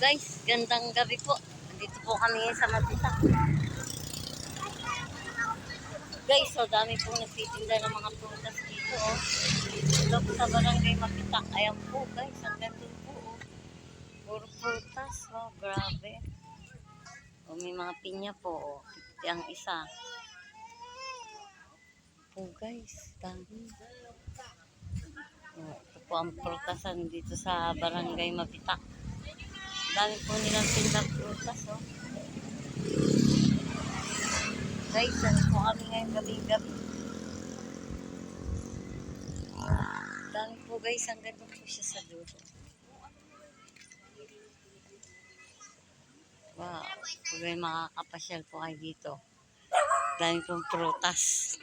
guys, gandang gabi po. Dito po kami sa Mapitak. Guys, so dami pong nagtitinda ng mga prutas dito. Oh. Dito po sa barangay Mapitak. Ayan po guys, ang ganda po. Oh. Puro prutas. Oh, grabe. Oh, may mga pinya po. Oh. Ang isa. Oh guys, dami. Oh, ito po ang prutasan dito sa barangay Mapitak. Dami po nilang tindang prutas. Oh. Guys, ano po kami ngayon gabi-gabi. Dami po guys, ang ganda po siya sa dulo. Wow, kung may makakapasyal po kayo dito. Dami pong prutas.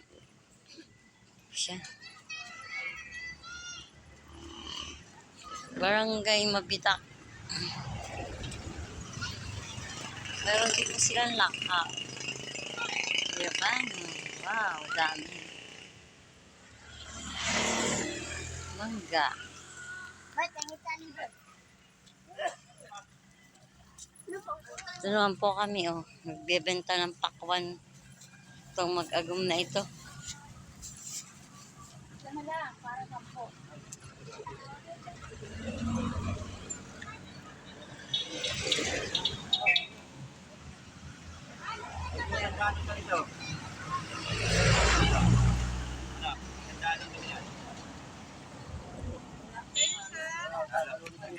Siya. Barangay Mapitak. Meron dito silang laka. Yaman. Wow, dami. Mangga. Ito naman po kami, oh. Nagbebenta ng pakwan. Itong mag-agum na ito. Para sa po.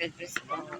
Good po.